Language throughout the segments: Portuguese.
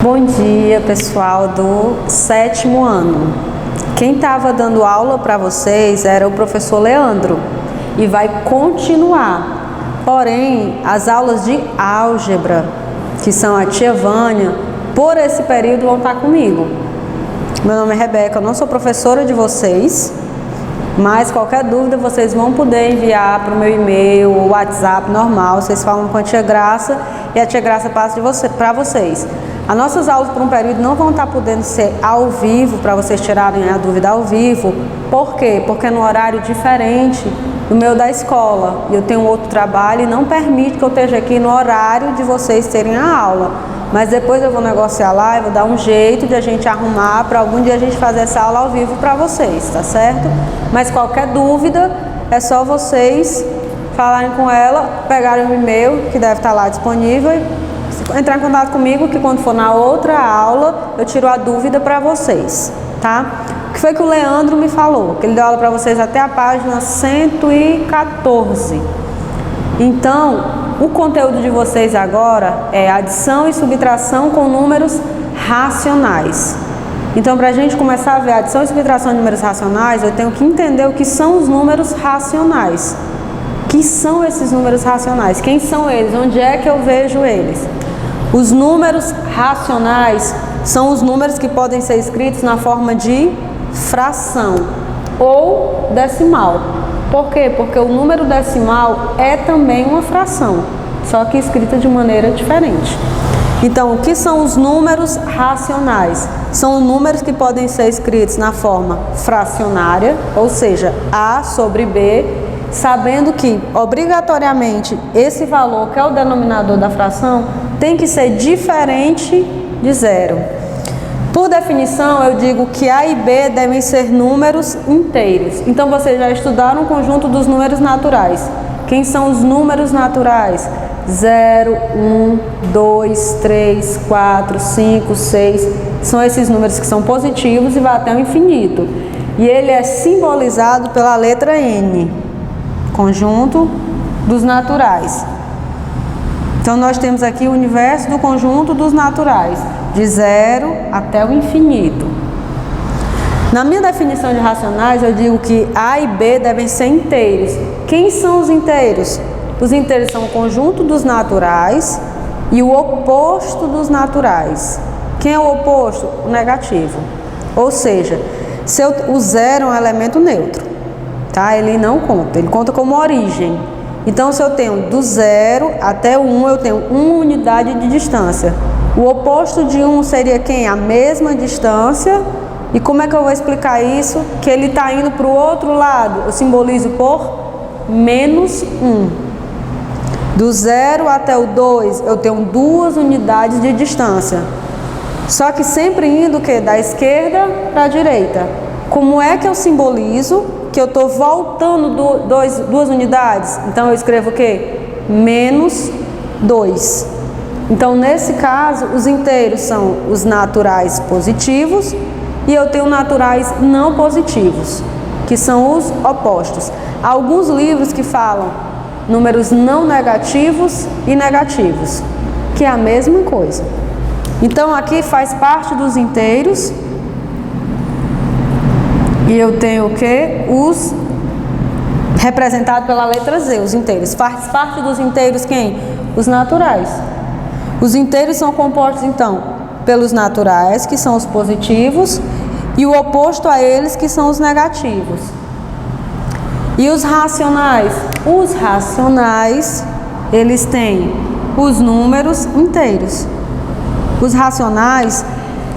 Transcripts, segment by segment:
Bom dia, pessoal do 7º ano. Quem estava dando aula para vocês era o professor Leandro e vai continuar. Porém, as aulas de álgebra, que são a tia Vânia, por esse período vão estar comigo. Meu nome é Rebeca, eu não sou professora de vocês, mas qualquer dúvida vocês vão poder enviar para o meu e-mail ou WhatsApp normal. Vocês falam com a tia Graça e a tia Graça passa para vocês. As nossas aulas por um período não vão estar podendo ser ao vivo, para vocês tirarem a dúvida ao vivo. Por quê? Porque é num horário diferente do meu da escola. E eu tenho outro trabalho e não permite que eu esteja aqui no horário de vocês terem a aula. Mas depois eu vou negociar lá e vou dar um jeito de a gente arrumar para algum dia a gente fazer essa aula ao vivo para vocês, tá certo? Mas qualquer dúvida é só vocês falarem com ela, pegarem o e-mail que deve estar lá disponível, entrar em contato comigo, que quando for na outra aula eu tiro a dúvida para vocês, tá? O que foi que o Leandro me falou? Que ele deu aula para vocês até a página 114. Então, o conteúdo de vocês agora é adição e subtração com números racionais. Então, para a gente começar a ver a adição e subtração de números racionais, eu tenho que entender o que são os números racionais. O que são esses números racionais? Quem são eles? Onde é que eu vejo eles? Os números racionais são os números que podem ser escritos na forma de fração ou decimal. Por quê? Porque o número decimal é também uma fração, só que escrita de maneira diferente. Então, o que são os números racionais? São números que podem ser escritos na forma fracionária, ou seja, A sobre B, sabendo que, obrigatoriamente, esse valor, que é o denominador da fração, tem que ser diferente de zero. Por definição, eu digo que A e B devem ser números inteiros. Então, vocês já estudaram o conjunto dos números naturais. Quem são os números naturais? 0, 1, 2, 3, 4, 5, 6. São esses números que são positivos e vai até o infinito. E ele é simbolizado pela letra N, conjunto dos naturais. Então, nós temos aqui o universo do conjunto dos naturais, de 0 até o infinito. Na minha definição de racionais, eu digo que A e B devem ser inteiros. Quem são os inteiros? Os inteiros são o conjunto dos naturais e o oposto dos naturais. Quem é o oposto? O negativo. Ou seja, o zero é um elemento neutro, tá? Ele não conta, ele conta como origem. Então, se eu tenho do 0 até o 1, eu tenho 1 unidade de distância. O oposto de 1 seria quem? A mesma distância. E como é que eu vou explicar isso? Que ele está indo para o outro lado. Eu simbolizo por menos 1. Do 0 até o 2, eu tenho 2 unidades de distância. Só que sempre indo o quê? Da esquerda para a direita. Como é que eu simbolizo que eu estou voltando 2 unidades? Então, eu escrevo o quê? Menos 2. Então, nesse caso, os inteiros são os naturais positivos e eu tenho naturais não positivos, que são os opostos. Há alguns livros que falam números não negativos e negativos, que é a mesma coisa. Então, aqui faz parte dos inteiros. E eu tenho o que? Os representados pela letra Z, os inteiros. Faz parte dos inteiros quem? Os naturais. Os inteiros são compostos, então, pelos naturais, que são os positivos, e o oposto a eles, que são os negativos. E os racionais? Os racionais, eles têm os números inteiros. Os racionais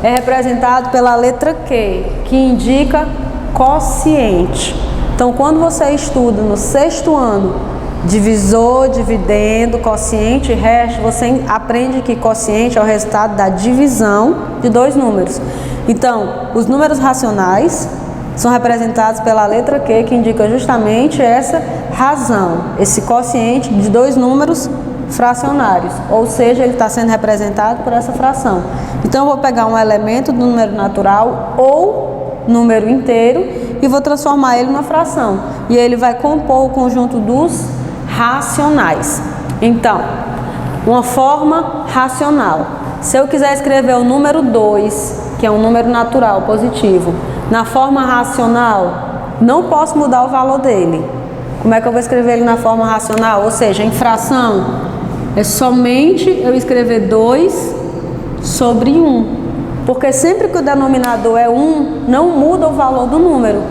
é representado pela letra Q, que indica quociente. Então, quando você estuda no 6º ano, divisor, dividendo, quociente e resto, você aprende que quociente é o resultado da divisão de 2 números. Então, os números racionais são representados pela letra Q, que indica justamente essa razão, esse quociente de 2 números fracionários, ou seja, ele está sendo representado por essa fração. Então, eu vou pegar um elemento do número natural ou número inteiro e vou transformar ele numa fração. E ele vai compor o conjunto dos racionais. Então, uma forma racional. Se eu quiser escrever o número 2, que é um número natural, positivo, na forma racional, não posso mudar o valor dele. Como é que eu vou escrever ele na forma racional? Ou seja, em fração, é somente eu escrever 2 sobre 1. Porque sempre que o denominador é 1, não muda o valor do número.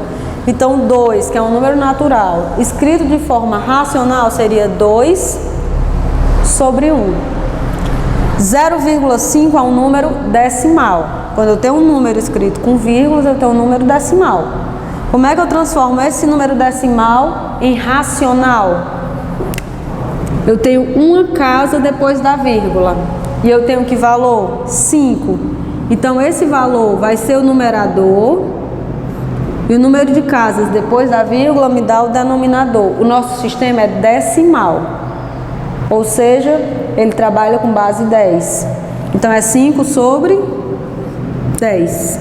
Então, 2, que é um número natural, escrito de forma racional, seria 2 sobre 1. 0,5 é um número decimal. Quando eu tenho um número escrito com vírgulas, eu tenho um número decimal. Como é que eu transformo esse número decimal em racional? Eu tenho uma casa depois da vírgula. E eu tenho que valor? 5. Então, esse valor vai ser o numerador. E o número de casas depois da vírgula me dá o denominador. O nosso sistema é decimal. Ou seja, ele trabalha com base 10. Então, é 5 sobre 10.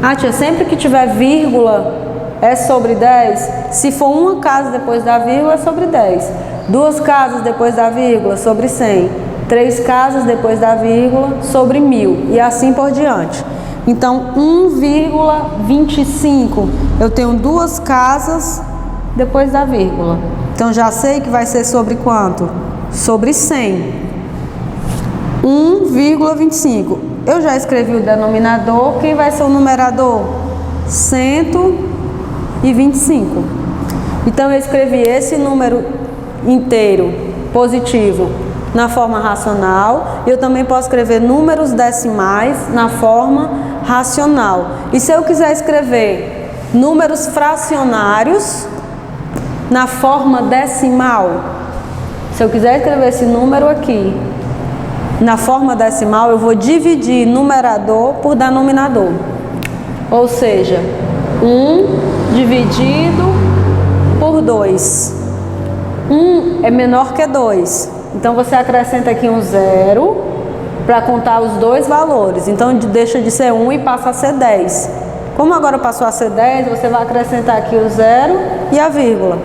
Ah, tia, sempre que tiver vírgula, é sobre 10? Se for uma casa depois da vírgula, é sobre 10. 2 casas depois da vírgula, sobre 100. 3 casas depois da vírgula, sobre 1000. E assim por diante. Então, 1,25, eu tenho 2 casas depois da vírgula. Então, já sei que vai ser sobre quanto? Sobre 100. 1,25. Eu já escrevi o denominador. Quem vai ser o numerador? 125. Então, eu escrevi esse número inteiro positivo na forma racional. Eu também posso escrever números decimais na forma racional. E se eu quiser escrever números fracionários na forma decimal, se eu quiser escrever esse número aqui na forma decimal, eu vou dividir numerador por denominador. Ou seja, 1 dividido por 2. 1 é menor que 2. Então, você acrescenta aqui um 0 para contar os dois valores. Então, deixa de ser 1 e passa a ser 10. Como agora passou a ser 10, você vai acrescentar aqui o 0 e a vírgula.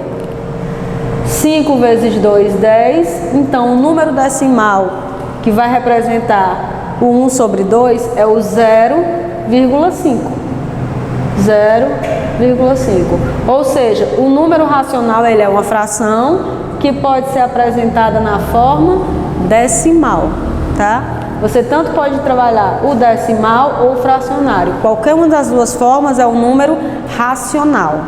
5 vezes 2, 10. Então, o número decimal que vai representar o 1 sobre 2 é o 0,5. 0,5. Ou seja, o número racional ele é uma fração que pode ser apresentada na forma decimal, tá? Você tanto pode trabalhar o decimal ou o fracionário. Qualquer uma das duas formas é um número racional.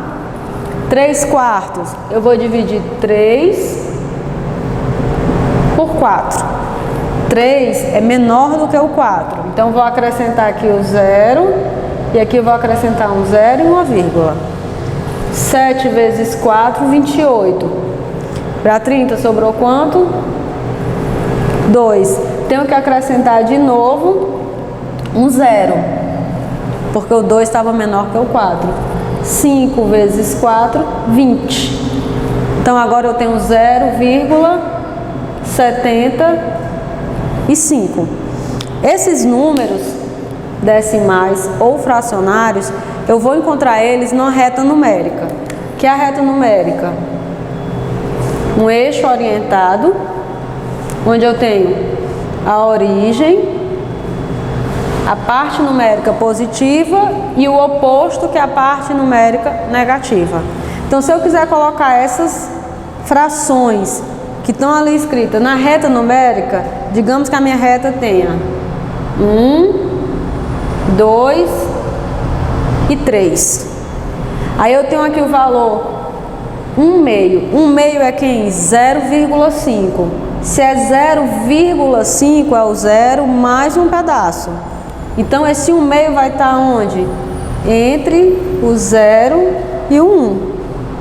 3/4, eu vou dividir 3 por 4. 3 é menor do que o 4. Então, vou acrescentar aqui o 0 e aqui eu vou acrescentar um 0 e uma vírgula. 7 vezes 4, 28. Para 30 sobrou quanto? 2. Tenho que acrescentar de novo um 0, porque o 2 estava menor que o 4. 5 vezes 4, 20. Então, agora eu tenho 0,75. Esses números decimais ou fracionários, eu vou encontrar eles numa reta numérica. Que é a reta numérica? Um eixo orientado, onde eu tenho a origem, a parte numérica positiva e o oposto, que é a parte numérica negativa. Então, se eu quiser colocar essas frações que estão ali escritas na reta numérica, digamos que a minha reta tenha 1, 2 e 3. Aí eu tenho aqui o valor 1/2. 1/2 é quem? 0,5. Se é 0,5 é o 0 mais um pedaço. Então, esse 1/2 vai estar onde? Entre o 0 e o 1.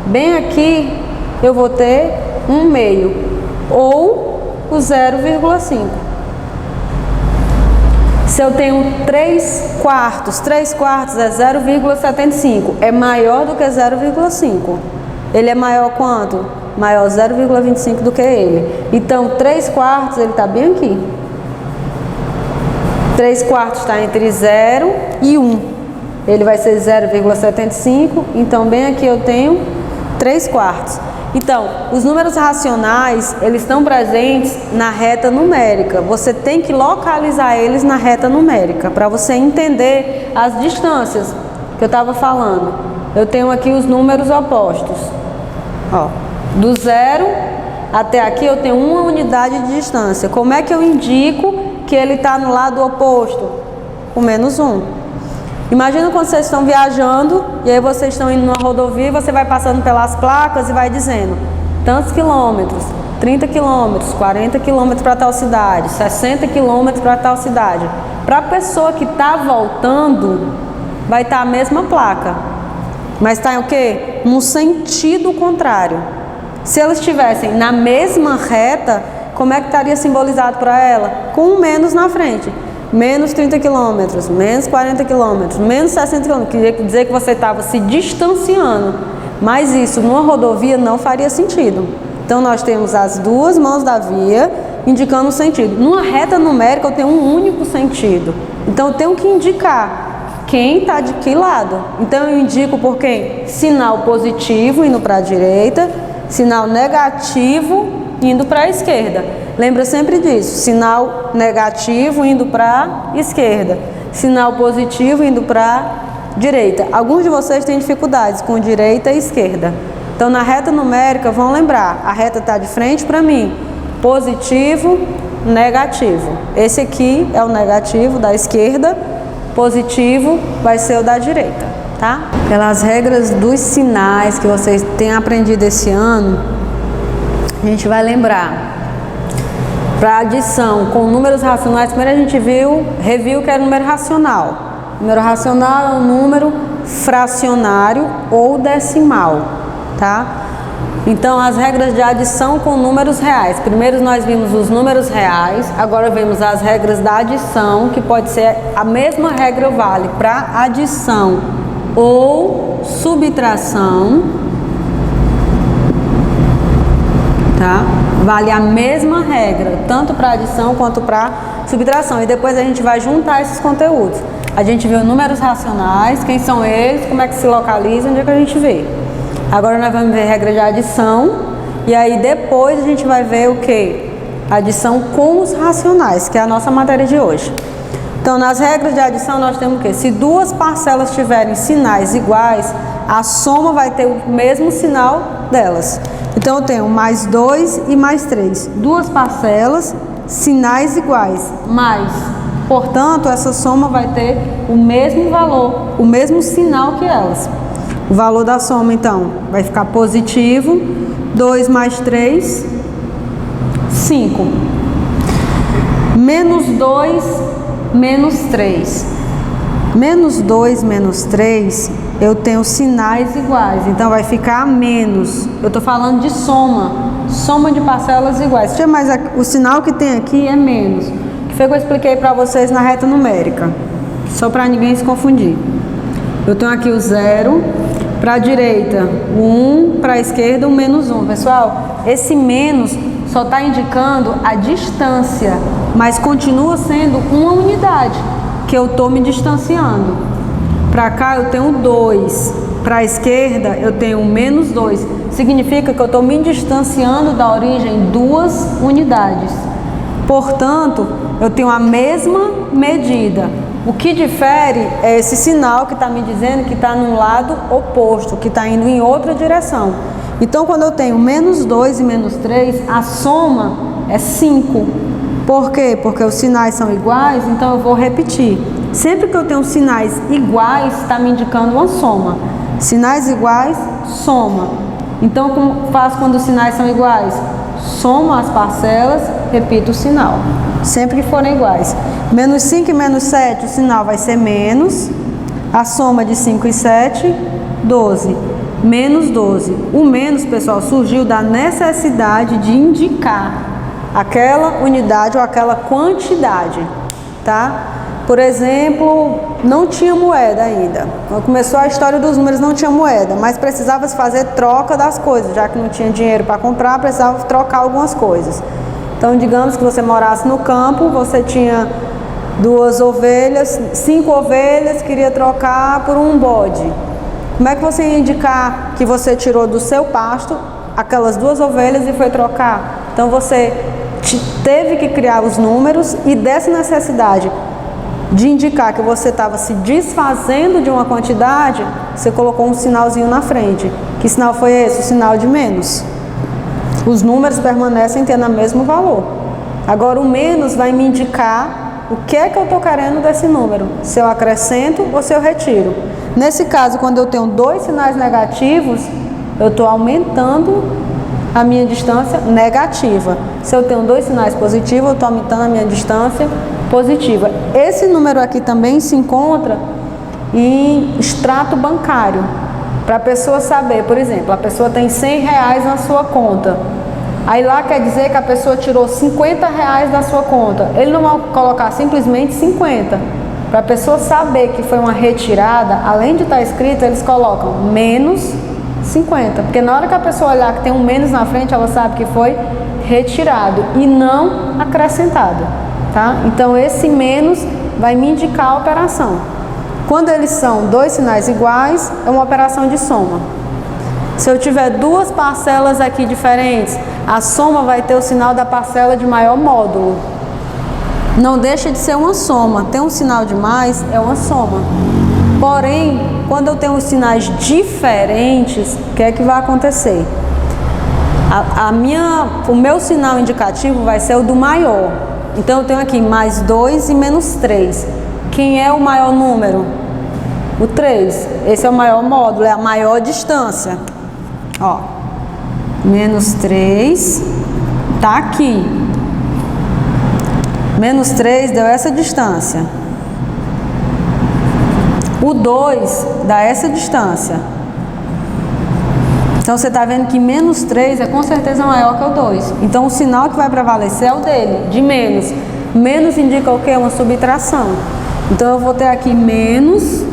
Bem aqui, eu vou ter 1/2 ou o 0,5. Se eu tenho 3/4, 3/4 é 0,75. É maior do que 0,5. Ele é maior quanto? Maior 0,25 do que ele. Então, 3/4 ele está bem aqui. 3/4 está entre 0 e 1. Ele vai ser 0,75. Então, bem aqui eu tenho 3/4. Então, os números racionais, eles estão presentes na reta numérica. Você tem que localizar eles na reta numérica para você entender as distâncias que eu estava falando. Eu tenho aqui os números opostos. Ó, do 0 até aqui eu tenho uma unidade de distância. Como é que eu indico que ele está no lado oposto? Com menos 1. Imagina quando vocês estão viajando e aí vocês estão indo numa rodovia e você vai passando pelas placas e vai dizendo tantos quilômetros, 30 quilômetros, 40 quilômetros para tal cidade, 60 quilômetros para tal cidade. Para a pessoa que está voltando, vai estar a mesma placa, mas está em o quê? Num sentido contrário. Se elas estivessem na mesma reta, como é que estaria simbolizado para ela? Com um menos na frente. Menos 30 quilômetros, menos 40 quilômetros, menos 60 quilômetros. Queria dizer que você estava se distanciando. Mas isso numa rodovia não faria sentido. Então nós temos as duas mãos da via indicando um sentido. Numa reta numérica eu tenho um único sentido. Então eu tenho que indicar quem está de que lado. Então eu indico por quem? Sinal positivo indo para a direita, sinal negativo indo para a esquerda. Lembra sempre disso, sinal negativo indo para a esquerda, sinal positivo indo para a direita. Alguns de vocês têm dificuldades com direita e esquerda. Então na reta numérica, vão lembrar, a reta está de frente para mim, positivo, negativo. Esse aqui é o negativo da esquerda, positivo vai ser o da direita, tá? Pelas regras dos sinais que vocês têm aprendido esse ano, a gente vai lembrar. Para adição com números racionais, primeiro a gente reviu que era número racional. Número racional é um número fracionário ou decimal, tá? Então, as regras de adição com números reais. Primeiro nós vimos os números reais, agora vemos as regras da adição, que pode ser a mesma regra vale para adição ou subtração, tá? Vale a mesma regra, tanto para adição quanto para subtração. E depois a gente vai juntar esses conteúdos. A gente viu números racionais, quem são eles, como é que se localizam, onde é que a gente vê. Agora nós vamos ver regra de adição. E aí depois a gente vai ver o que? Adição com os racionais, que é a nossa matéria de hoje. Então nas regras de adição nós temos o que? Se duas parcelas tiverem sinais iguais, a soma vai ter o mesmo sinal delas. Então eu tenho mais 2 e mais 3. Duas parcelas, sinais iguais, mais. Portanto, essa soma vai ter o mesmo valor, o mesmo sinal que elas. O valor da soma, então, vai ficar positivo. 2 mais 3, 5. Menos 2, menos 3. Menos 2, menos 3, eu tenho sinais iguais, então vai ficar menos. Eu estou falando de soma, soma de parcelas iguais. Mas o sinal que tem aqui é menos, que foi o que eu expliquei para vocês na reta numérica, só para ninguém se confundir. Eu tenho aqui o 0, para a direita o 1, para a esquerda o menos 1. Pessoal, esse menos só está indicando a distância, mas continua sendo uma unidade que eu estou me distanciando. Para cá eu tenho 2, para a esquerda eu tenho menos 2. Significa que eu estou me distanciando da origem 2 unidades. Portanto, eu tenho a mesma medida. O que difere é esse sinal que está me dizendo que está num lado oposto, que está indo em outra direção. Então, quando eu tenho menos 2 e menos 3, a soma é 5. Por quê? Porque os sinais são iguais, então eu vou repetir. Sempre que eu tenho sinais iguais, está me indicando uma soma. Sinais iguais, soma. Então, como faço quando os sinais são iguais? Somo as parcelas, repito o sinal. Sempre que forem iguais. Menos 5 e menos 7, o sinal vai ser menos. A soma de 5 e 7, 12. Menos 12. O menos, pessoal, surgiu da necessidade de indicar aquela unidade ou aquela quantidade, tá? Por exemplo, não tinha moeda ainda. Quando começou a história dos números, não tinha moeda, mas precisava se fazer troca das coisas, já que não tinha dinheiro para comprar, precisava trocar algumas coisas. Então, digamos que você morasse no campo, você tinha 2 ovelhas, 5 ovelhas, queria trocar por um bode. Como é que você ia indicar que você tirou do seu pasto aquelas 2 ovelhas e foi trocar. Então você teve que criar os números, e dessa necessidade de indicar que você estava se desfazendo de uma quantidade, você colocou um sinalzinho na frente. Que sinal foi esse? O sinal de menos. Os números permanecem tendo o mesmo valor. Agora o menos vai me indicar o que é que eu estou querendo desse número, se eu acrescento ou se eu retiro. Nesse caso, quando eu tenho 2 sinais negativos, eu estou aumentando a minha distância negativa. Se eu tenho 2 sinais positivos, eu estou aumentando a minha distância positiva. Esse número aqui também se encontra em extrato bancário, para a pessoa saber. Por exemplo, a pessoa tem R$100 na sua conta, aí lá quer dizer que a pessoa tirou R$50 da sua conta. Ele não vai colocar simplesmente 50. Para a pessoa saber que foi uma retirada, além de estar escrito, eles colocam menos 50, porque na hora que a pessoa olhar que tem um menos na frente, ela sabe que foi retirado e não acrescentado, tá? Então esse menos vai me indicar a operação. Quando eles são 2 sinais iguais, é uma operação de soma. Se eu tiver 2 parcelas aqui diferentes, a soma vai ter o sinal da parcela de maior módulo. Não deixa de ser uma soma. Tem um sinal de mais, é uma soma. Porém, quando eu tenho os sinais diferentes, o que é que vai acontecer? O meu sinal indicativo vai ser o do maior. Então eu tenho aqui mais 2 e menos 3. Quem é o maior número? O 3. Esse é o maior módulo, é a maior distância. Ó, menos 3 tá aqui. Menos 3 deu essa distância. O 2 dá essa distância. Então você está vendo que menos 3 é com certeza maior que o 2. Então o sinal que vai prevalecer é o dele, de menos. Menos indica o quê? Uma subtração. Então eu vou ter aqui menos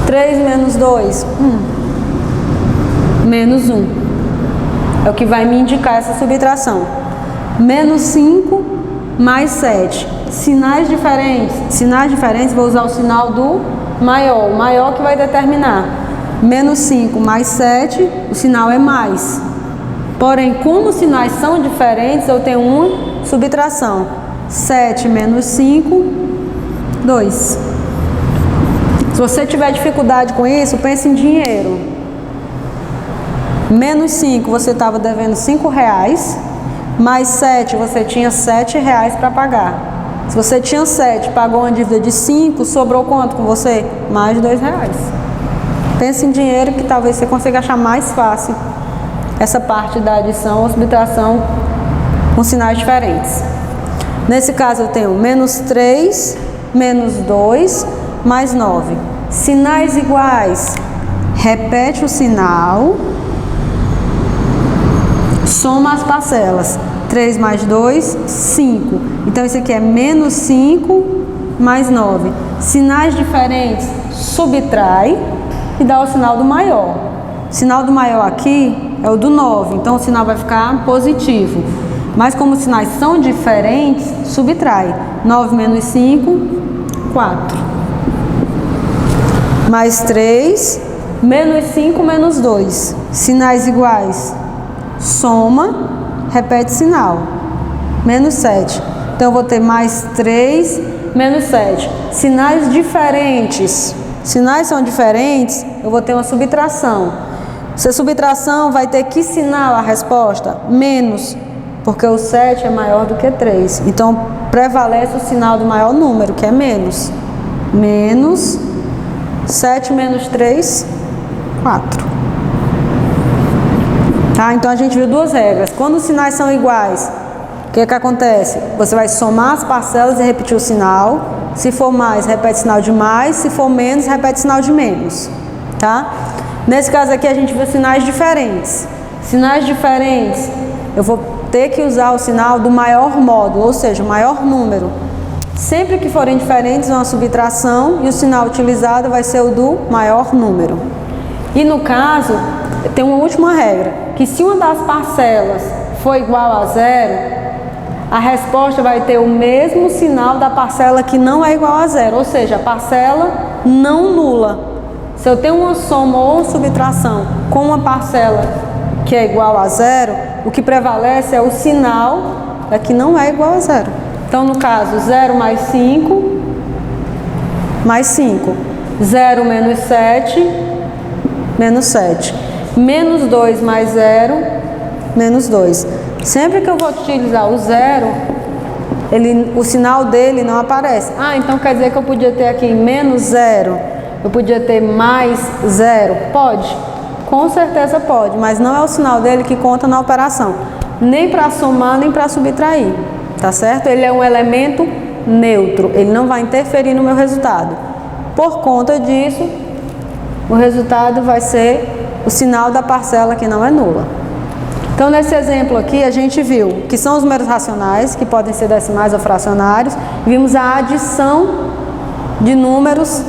3 menos 2, 1. Menos 1. É o que vai me indicar essa subtração. Menos 5 mais 7. Sinais diferentes, vou usar o sinal do maior. O maior que vai determinar. Menos 5 mais 7, o sinal é mais. Porém, como os sinais são diferentes, eu tenho uma subtração. 7 menos 5, 2. Se você tiver dificuldade com isso, pense em dinheiro. Menos 5, você estava devendo R$5. Mais 7, você tinha R$7 para pagar. Se você tinha 7, pagou uma dívida de 5, sobrou quanto com você? Mais de R$2. Pense em dinheiro, que talvez você consiga achar mais fácil essa parte da adição ou subtração com sinais diferentes. Nesse caso eu tenho menos 3, menos 2, mais 9. Sinais iguais. Repete o sinal. Soma as parcelas. 3 mais 2, 5. Então, isso aqui é menos 5 mais 9. Sinais diferentes, subtrai e dá o sinal do maior. O sinal do maior aqui é o do 9. Então, o sinal vai ficar positivo. Mas, como os sinais são diferentes, subtrai. 9 menos 5, 4. Mais 3, menos 5 menos 2. Sinais iguais. Soma, repete sinal. Menos 7. Então, eu vou ter mais 3, menos 7. Sinais diferentes. Sinais são diferentes, eu vou ter uma subtração. Se a subtração vai ter que sinal a resposta? Menos, porque o 7 é maior do que 3. Então, prevalece o sinal do maior número, que é menos. Menos 7 menos 3, 4. Tá? Então, a gente viu 2 regras. Quando os sinais são iguais, o que acontece? Você vai somar as parcelas e repetir o sinal. Se for mais, repete sinal de mais. Se for menos, repete sinal de menos. Tá? Nesse caso aqui, a gente viu sinais diferentes. Sinais diferentes, eu vou ter que usar o sinal do maior módulo, ou seja, o maior número. Sempre que forem diferentes, é uma subtração e o sinal utilizado vai ser o do maior número. E no caso, tem uma última regra, que se uma das parcelas for igual a 0, a resposta vai ter o mesmo sinal da parcela que não é igual a 0, ou seja, a parcela não nula. Se eu tenho uma soma ou subtração com uma parcela que é igual a zero, o que prevalece é o sinal que não é igual a zero. Então, no caso, 0 mais 5, mais 5. 0 menos 7, menos 7. Menos 2 mais 0, menos 2. Sempre que eu vou utilizar o zero, o sinal dele não aparece. Ah, então quer dizer que eu podia ter aqui menos 0, eu podia ter mais 0? Pode, com certeza pode, mas não é o sinal dele que conta na operação, nem para somar, nem para subtrair, tá certo? Ele é um elemento neutro, ele não vai interferir no meu resultado. Por conta disso, o resultado vai ser o sinal da parcela que não é nula. Então, nesse exemplo aqui, a gente viu que são os números racionais, que podem ser decimais ou fracionários. Vimos a adição de números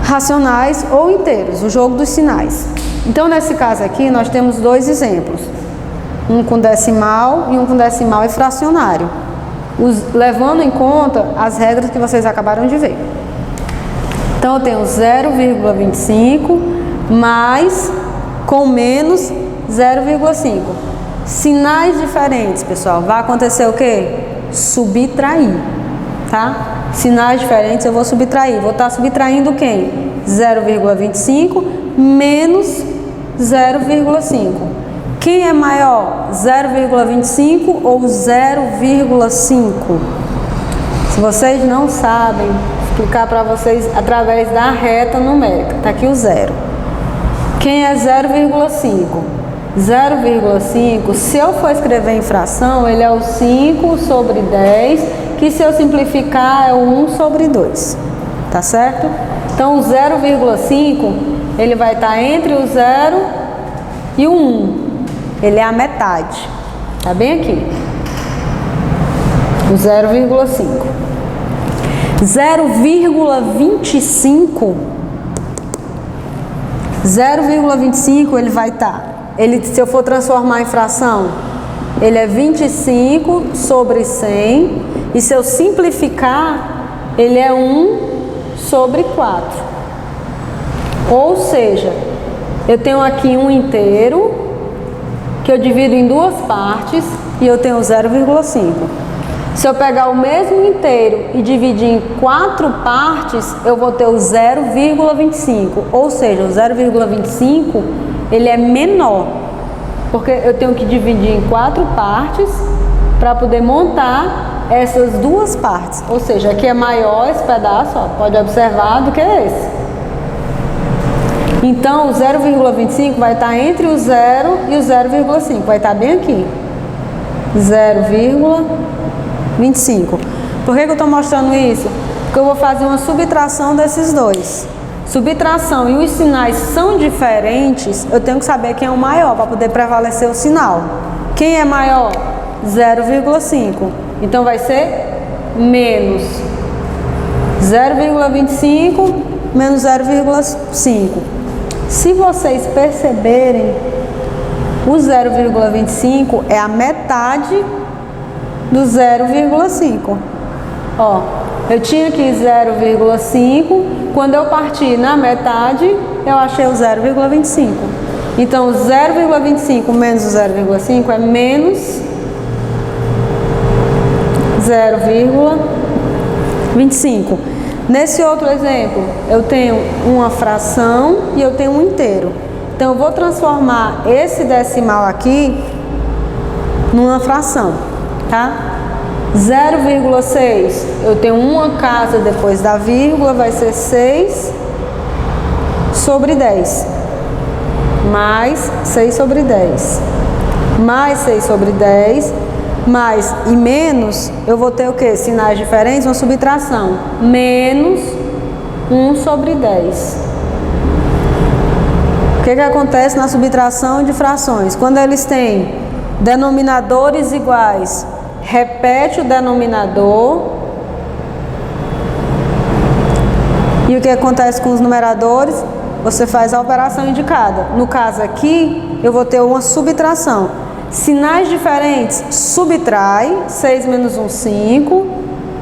racionais ou inteiros, o jogo dos sinais. Então, nesse caso aqui, nós temos dois exemplos. Um com decimal e um com decimal e fracionário. Levando em conta as regras que vocês acabaram de ver. Então, eu tenho 0,25 mais com menos 0,5. Sinais diferentes, pessoal. Vai acontecer o quê? Subtrair, tá? Sinais diferentes eu vou subtrair. Vou estar subtraindo quem? 0,25 menos 0,5. Quem é maior? 0,25 ou 0,5? Se vocês não sabem, vou explicar para vocês através da reta numérica. Tá aqui o zero. Quem é 0,5? 0,5, se eu for escrever em fração, ele é o 5 sobre 10, que se eu simplificar é o 1 sobre 2, tá certo? Então, o 0,5, ele vai estar entre o 0 e o 1, ele é a metade, tá bem aqui, o 0,5. 0,25 ele vai estar, se eu for transformar em fração, ele é 25 sobre 100, e se eu simplificar, ele é 1 sobre 4. Ou seja, eu tenho aqui um inteiro, que eu divido em duas partes, e eu tenho 0,5. Se eu pegar o mesmo inteiro e dividir em 4 partes, eu vou ter o 0,25. Ou seja, o 0,25 ele é menor, porque eu tenho que dividir em 4 partes para poder montar essas duas partes. Ou seja, aqui é maior esse pedaço, ó, pode observar, do que esse. Então, o 0,25 vai estar entre o 0 e o 0,5. Vai estar bem aqui. 0,25. Por que eu estou mostrando isso? Porque eu vou fazer uma subtração desses dois. Subtração e os sinais são diferentes, eu tenho que saber quem é o maior para poder prevalecer o sinal. Quem é maior? 0,5. Então vai ser menos 0,25 menos 0,5. Se vocês perceberem, o 0,25 é a metade do 0,5. Ó, eu tinha aqui 0,5, quando eu parti na metade, eu achei o 0,25. Então, 0,25 menos o 0,5 é menos 0,25. Nesse outro exemplo, eu tenho uma fração e eu tenho um inteiro. Então, eu vou transformar esse decimal aqui numa fração, tá? 0,6, eu tenho uma casa depois da vírgula, vai ser 6 sobre 10. Mais 6 sobre 10. Mais 6 sobre 10. Mais e menos, eu vou ter o quê? Sinais diferentes, uma subtração. Menos 1 sobre 10. O que acontece na subtração de frações? Quando eles têm denominadores iguais, repete o denominador. E o que acontece com os numeradores? Você faz a operação indicada. No caso aqui, eu vou ter uma subtração. Sinais diferentes, subtrai, 6 menos 1, 5,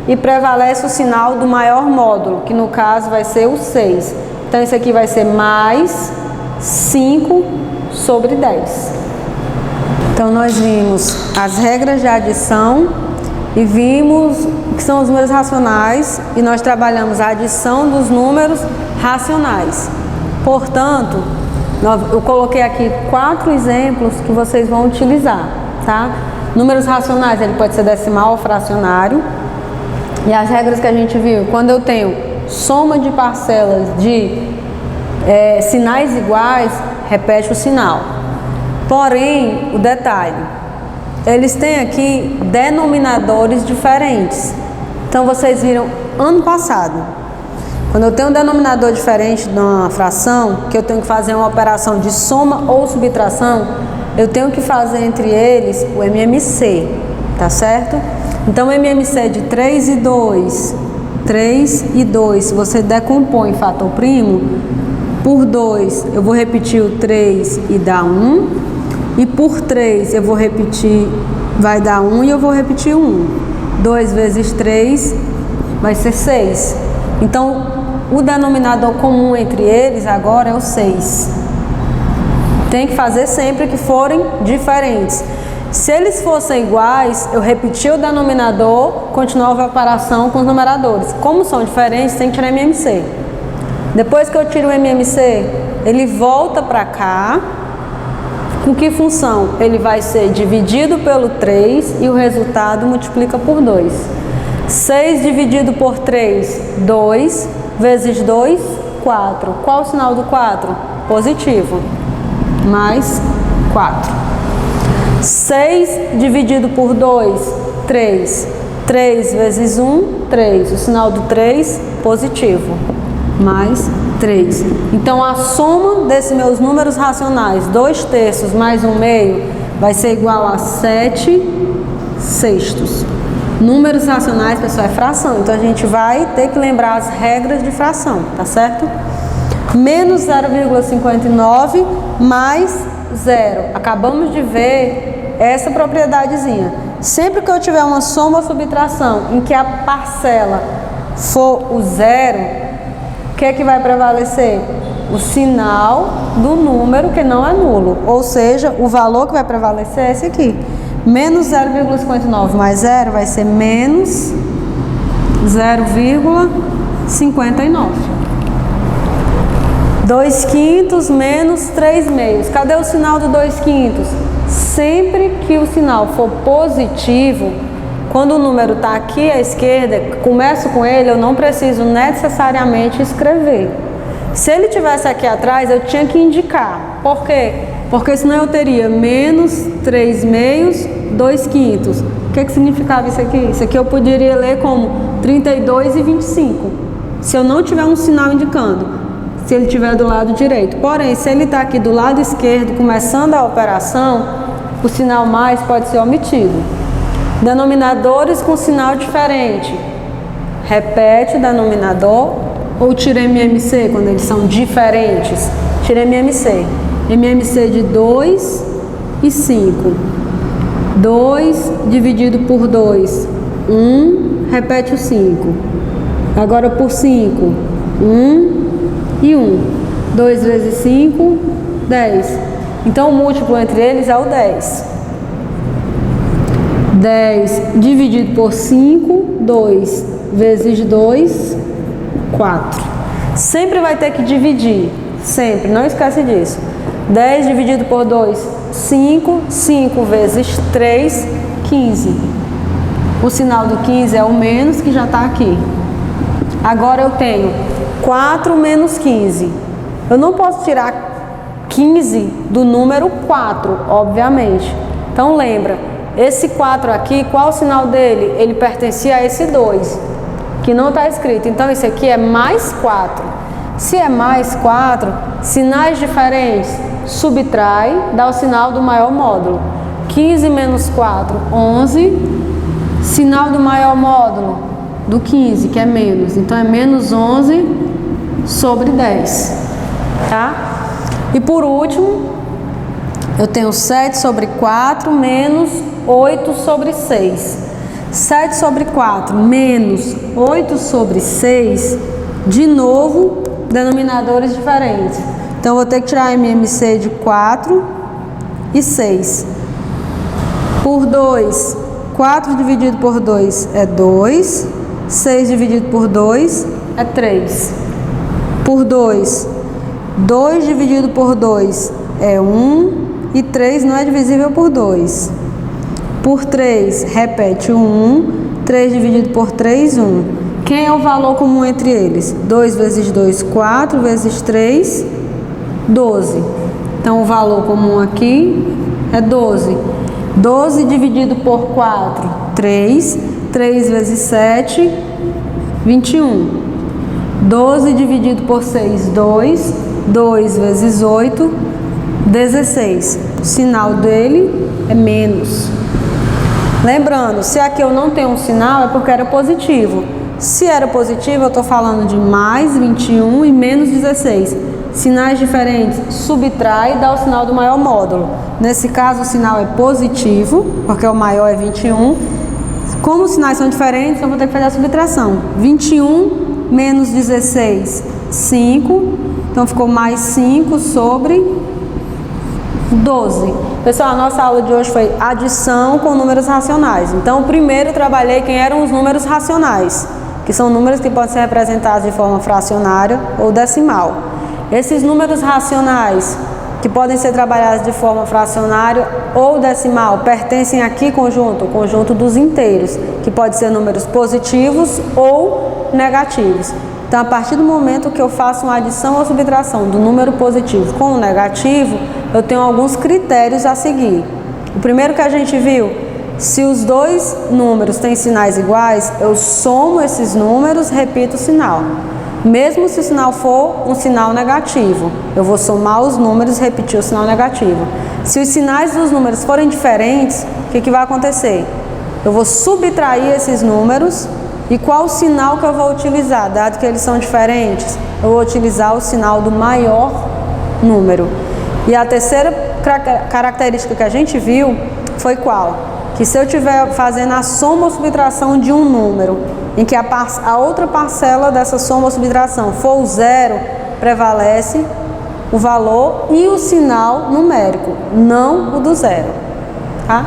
e prevalece o sinal do maior módulo, que no caso vai ser o 6. Então, isso aqui vai ser mais 5 sobre 10. Então, nós vimos as regras de adição e vimos que são os números racionais e nós trabalhamos a adição dos números racionais. Portanto, eu coloquei aqui 4 exemplos que vocês vão utilizar, tá? Números racionais, ele pode ser decimal ou fracionário. E as regras que a gente viu, quando eu tenho soma de parcelas de sinais iguais, repete o sinal. Porém, o detalhe, eles têm aqui denominadores diferentes. Então, vocês viram ano passado, quando eu tenho um denominador diferente de uma fração, que eu tenho que fazer uma operação de soma ou subtração, eu tenho que fazer entre eles o MMC, tá certo? Então, o MMC de 3 e 2, 3 e 2, se você decompõe em fator primo, por 2 eu vou repetir o 3 e dá 1, e por 3 eu vou repetir, vai dar 1 e eu vou repetir 1. 2 vezes 3 vai ser 6. Então, o denominador comum entre eles agora é o 6. Tem que fazer sempre que forem diferentes. Se eles fossem iguais, eu repetia o denominador, continuava a operação com os numeradores. Como são diferentes, tem que tirar MMC. Depois que eu tiro o MMC, ele volta para cá. Com que função? Ele vai ser dividido pelo 3 e o resultado multiplica por 2. 6 dividido por 3, 2, vezes 2, 4. Qual o sinal do 4? Positivo. Mais 4. 6 dividido por 2, 3. 3 vezes 1, 3. O sinal do 3, positivo. Mais 3. Então, a soma desses meus números racionais, 2 terços mais 1 meio, vai ser igual a 7 sextos. Números racionais, pessoal, é fração. Então, a gente vai ter que lembrar as regras de fração, tá certo? Menos 0,59 mais 0. Acabamos de ver essa propriedadezinha. Sempre que eu tiver uma soma ou subtração em que a parcela for o 0, o que é que vai prevalecer? O sinal do número que não é nulo, ou seja, o valor que vai prevalecer é esse aqui. Menos 0,59 mais 0 vai ser menos 0,59. 2 quintos menos 3 meios. Cadê o sinal do 2 quintos? Sempre que o sinal for positivo, quando o número está aqui à esquerda, começo com ele, eu não preciso necessariamente escrever. Se ele tivesse aqui atrás, eu tinha que indicar. Por quê? Porque senão eu teria menos 3 meios, 2 quintos. O que significava isso aqui? Isso aqui eu poderia ler como 32 e 25. Se eu não tiver um sinal indicando, se ele estiver do lado direito. Porém, se ele está aqui do lado esquerdo, começando a operação, o sinal mais pode ser omitido. Denominadores com sinal diferente. Repete o denominador ou tira MMC quando eles são diferentes. Tira MMC. MMC de 2 e 5. 2 dividido por 2, 1. Repete o 5. Agora por 5, 1 e 1. 2 vezes 5, 10. Então o múltiplo entre eles é o 10. 10 dividido por 5, 2 vezes 2, 4. Sempre vai ter que dividir, sempre, não esquece disso. 10 dividido por 2, 5, 5 vezes 3, 15. O sinal do 15 é o menos, que já está aqui. Agora eu tenho 4 menos 15. Eu não posso tirar 15 do número 4, obviamente. Então lembra, esse 4 aqui, qual o sinal dele? Ele pertencia a esse 2, que não está escrito. Então, isso aqui é mais 4. Se é mais 4, sinais diferentes, subtrai, dá o sinal do maior módulo. 15 menos 4, 11. Sinal do maior módulo do 15, que é menos. Então, é menos 11 sobre 10. Tá? E por último, eu tenho 7 sobre 4 menos 8 sobre 6. 7 sobre 4 menos 8 sobre 6, de novo, denominadores diferentes. Então, eu vou ter que tirar MMC de 4 e 6. Por 2, 4 dividido por 2 é 2. 6 dividido por 2 é 3. Por 2, 2 dividido por 2 é 1. E 3 não é divisível por 2. Por 3, repete o 1. 3 dividido por 3, 1. Quem é o valor comum entre eles? 2 vezes 2, 4 vezes 3, 12. Então, o valor comum aqui é 12. 12 dividido por 4, 3. 3 vezes 7, 21. 12 dividido por 6, 2. 2 vezes 8, 16. O sinal dele é menos. Lembrando, se aqui eu não tenho um sinal, é porque era positivo. Se era positivo, eu estou falando de mais 21 e menos 16. Sinais diferentes, subtrai e dá o sinal do maior módulo. Nesse caso, o sinal é positivo, porque o maior é 21. Como os sinais são diferentes, eu vou ter que fazer a subtração. 21 menos 16, 5. Então, ficou mais 5 sobre 12. Pessoal, a nossa aula de hoje foi adição com números racionais. Então, primeiro eu trabalhei quem eram os números racionais, que são números que podem ser representados de forma fracionária ou decimal. Esses números racionais, que podem ser trabalhados de forma fracionária ou decimal, pertencem a que conjunto? O conjunto dos inteiros, que pode ser números positivos ou negativos. Então, a partir do momento que eu faço uma adição ou subtração do número positivo com o negativo, eu tenho alguns critérios a seguir. O primeiro que a gente viu, se os dois números têm sinais iguais, eu somo esses números, repito o sinal. Mesmo se o sinal for um sinal negativo, eu vou somar os números e repetir o sinal negativo. Se os sinais dos números forem diferentes, o que vai acontecer? Eu vou subtrair esses números. E qual o sinal que eu vou utilizar? Dado que eles são diferentes, eu vou utilizar o sinal do maior número. E a terceira característica que a gente viu foi qual? Que se eu estiver fazendo a soma ou subtração de um número, em que a outra parcela dessa soma ou subtração for o zero, prevalece o valor e o sinal numérico, não o do zero. Tá?